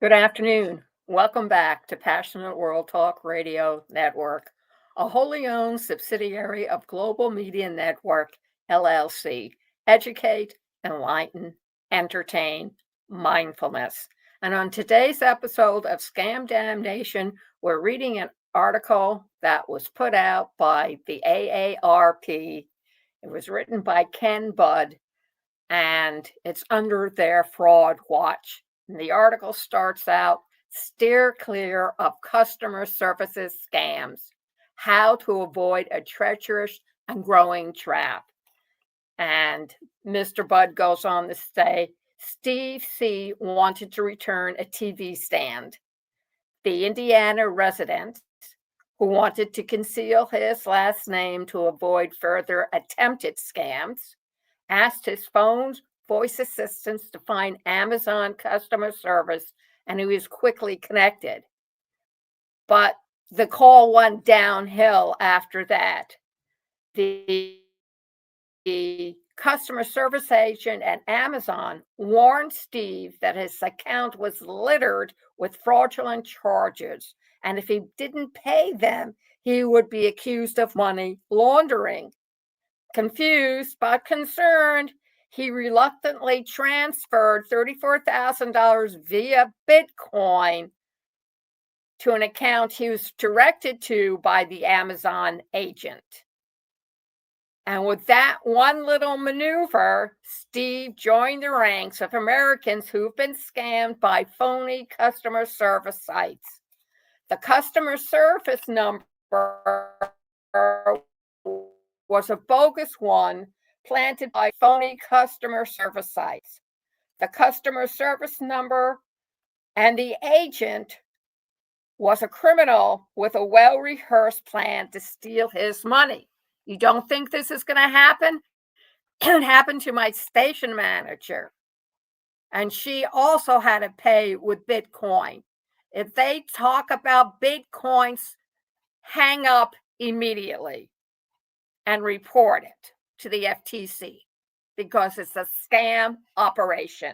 Good afternoon. Welcome back to Passionate World Talk Radio Network, a wholly owned subsidiary of Global Media Network, LLC. Educate, enlighten, entertain, mindfulness. And on today's episode of Scam DamNation, we're reading an article that was put out by the AARP. It was written by Ken Budd, and it's under their fraud watch. And the article starts out, steer clear of customer services scams, how to avoid a treacherous and growing trap. And Mr. Budd goes on to say, Steve C. wanted to return a TV stand. The Indiana resident, who wanted to conceal his last name to avoid further attempted scams, asked his phone's voice assistants to find Amazon customer service, and he was quickly connected. But the call went downhill after that. The customer service agent at Amazon warned Steve that his account was littered with fraudulent charges, and if he didn't pay them, he would be accused of money laundering. Confused but concerned, he reluctantly transferred $34,000 via Bitcoin to an account he was directed to by the Amazon agent. And with that one little maneuver, Steve joined the ranks of Americans who've been scammed by phony customer service sites. The customer service number was a bogus one planted by phony customer service sites. The customer service number and the agent was a criminal with a well-rehearsed plan to steal his money. You don't think this is going to happen? It happened to my station manager. And she also had to pay with Bitcoin. If they talk about Bitcoins, hang up immediately and report it to the FTC because it's a scam operation.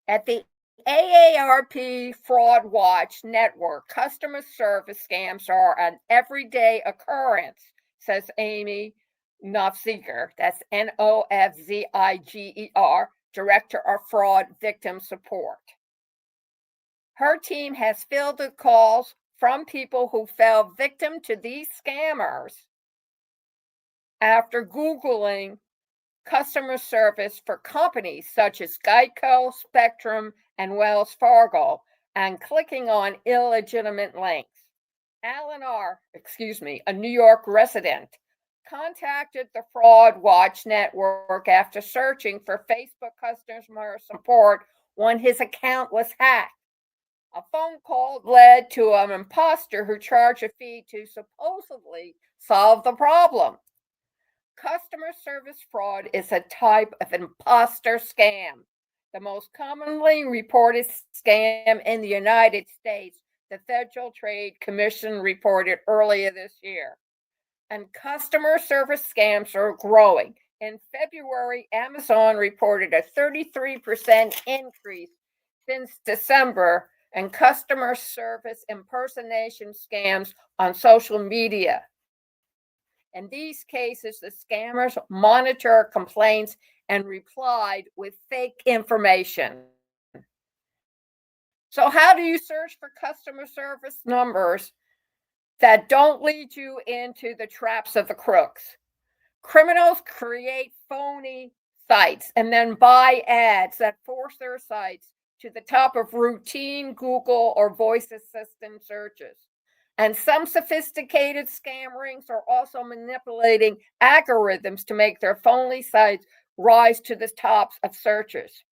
At the AARP Fraud Watch Network, customer service scams are an everyday occurrence, says Amy Nofziger, that's Nofziger, Director of Fraud Victim Support. Her team has fielded calls from people who fell victim to these scammers after Googling customer service for companies such as Geico, Spectrum, and Wells Fargo, and clicking on illegitimate links. Alan R., a New York resident, contacted the Fraud Watch Network after searching for Facebook customer support when his account was hacked. A phone call led to an imposter who charged a fee to supposedly solve the problem. Customer service fraud is a type of imposter scam. The most commonly reported scam in the United States, the Federal Trade Commission reported earlier this year. And customer service scams are growing. In February, Amazon reported a 33% increase since December in customer service impersonation scams on social media. In these cases, the scammers monitor complaints and replied with fake information. So how do you search for customer service numbers that don't lead you into the traps of the crooks? Criminals create phony sites and then buy ads that force their sites to the top of routine Google or voice assistant searches. And some sophisticated scam rings are also manipulating algorithms to make their phony sites rise to the tops of searches.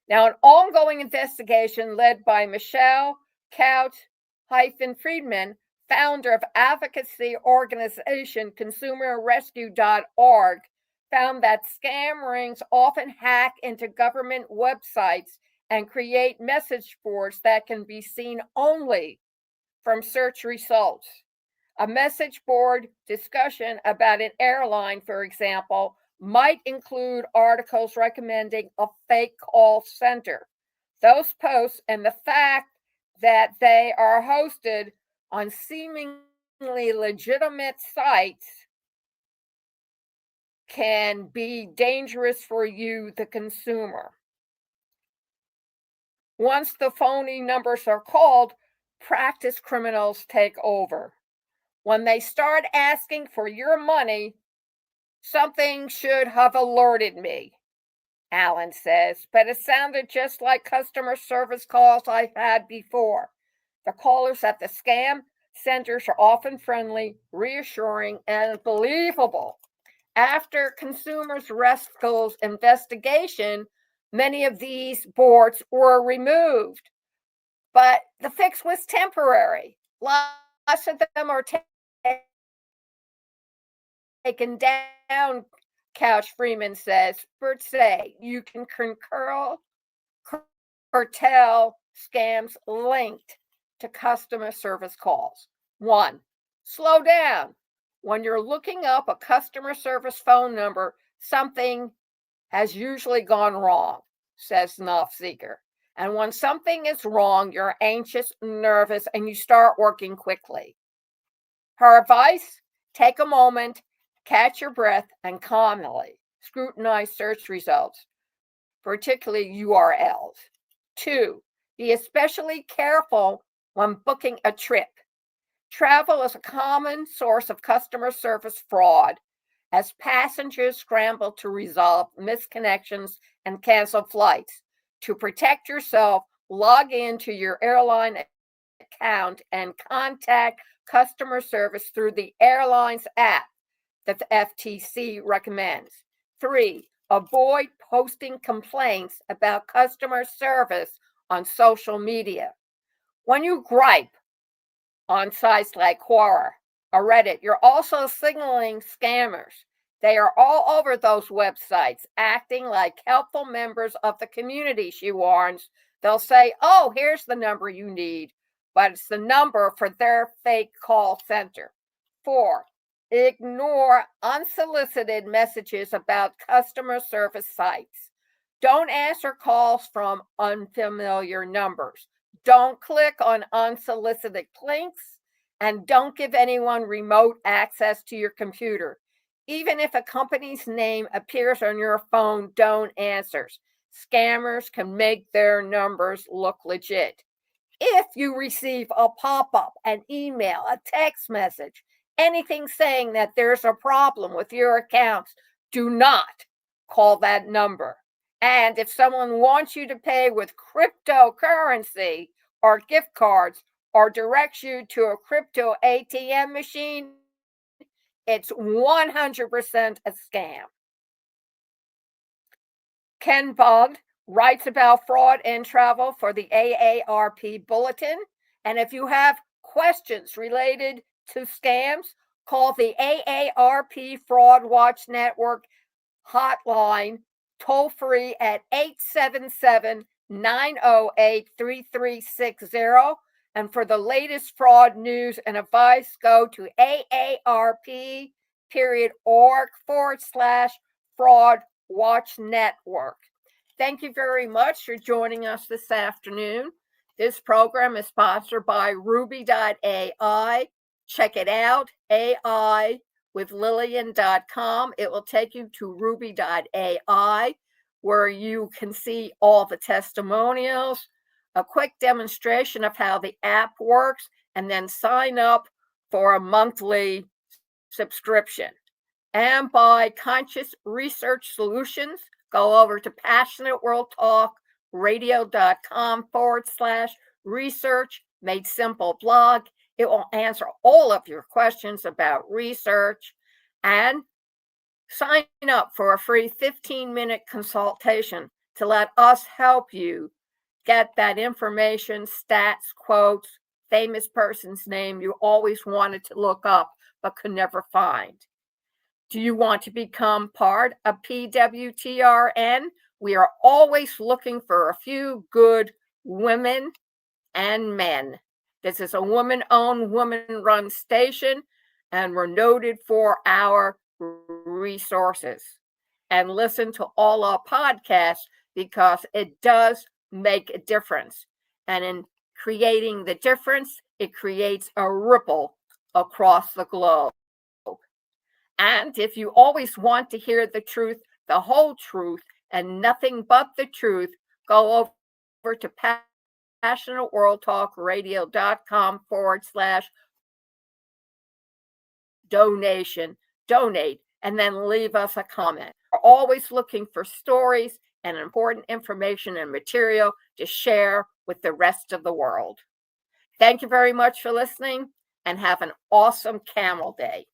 Now, an ongoing investigation led by Michelle Couch-Friedman, founder of advocacy organization consumerrescue.org, found that scam rings often hack into government websites and create message boards that can be seen only from search results. A message board discussion about an airline, for example, might include articles recommending a fake call center. Those posts and the fact that they are hosted on seemingly legitimate sites can be dangerous for you, the consumer. Once the phony numbers are called, practice criminals take over. When they start asking for your money, something should have alerted me, Alan says, but it sounded just like customer service calls I've had before. The callers at the scam centers are often friendly, reassuring, and believable. After Consumers Rescue's investigation, many of these boards were removed, but the fix was temporary. Lots of them are taken down, Couch Freeman says. Experts say you can curtail scams linked to customer service calls. 1. Slow down. When you're looking up a customer service phone number, something has usually gone wrong, says Knopfseeker. And when something is wrong, you're anxious, nervous, and you start working quickly. Her advice: take a moment, catch your breath, and calmly scrutinize search results, particularly URLs. 2. Be especially careful when booking a trip. Travel is a common source of customer service fraud as passengers scramble to resolve misconnections and cancel flights. To protect yourself, log into your airline account and contact customer service through the airline's app that the FTC recommends. 3. Avoid posting complaints about customer service on social media. When you gripe on sites like Quora or Reddit, you're also signaling scammers. They are all over those websites, acting like helpful members of the community, she warns. They'll say, oh, here's the number you need, but it's the number for their fake call center. 4. Ignore unsolicited messages about customer service sites. Don't answer calls from unfamiliar numbers. Don't click on unsolicited links, and don't give anyone remote access to your computer. Even if a company's name appears on your phone, don't answer. Scammers can make their numbers look legit. If you receive a pop-up, an email, a text message, anything saying that there's a problem with your accounts, do not call that number. And if someone wants you to pay with cryptocurrency or gift cards or directs you to a crypto ATM machine, it's 100% a scam. Ken Bond writes about fraud in travel for the AARP Bulletin. And if you have questions related to scams, call the AARP Fraud Watch Network hotline toll free at 877-908-3360. And for the latest fraud news and advice, go to aarp.org/fraud watch network. Thank you very much for joining us this afternoon. This program is sponsored by Ruby.ai. Check it out, AI with Lillian.com. It will take you to Ruby.ai, where you can see all the testimonials, a quick demonstration of how the app works, and then sign up for a monthly subscription. And by Conscious Research Solutions, go over to passionateworldtalkradio.com/research made simple blog. It will answer all of your questions about research. And sign up for a free 15-minute consultation to let us help you get that information, stats, quotes, famous person's name you always wanted to look up but could never find. Do you want to become part of PWTRN? We are always looking for a few good women and men. This is a woman-owned, woman-run station, and we're noted for our resources. and listen to all our podcasts because it does make a difference. And in creating the difference, it creates a ripple across the globe. And if you always want to hear the truth, the whole truth, and nothing but the truth, go over to passionateworldtalkradio.com/donation, donate, and then leave us a comment. We're always looking for stories and important information and material to share with the rest of the world. Thank you very much for listening, and have an awesome Camel Day.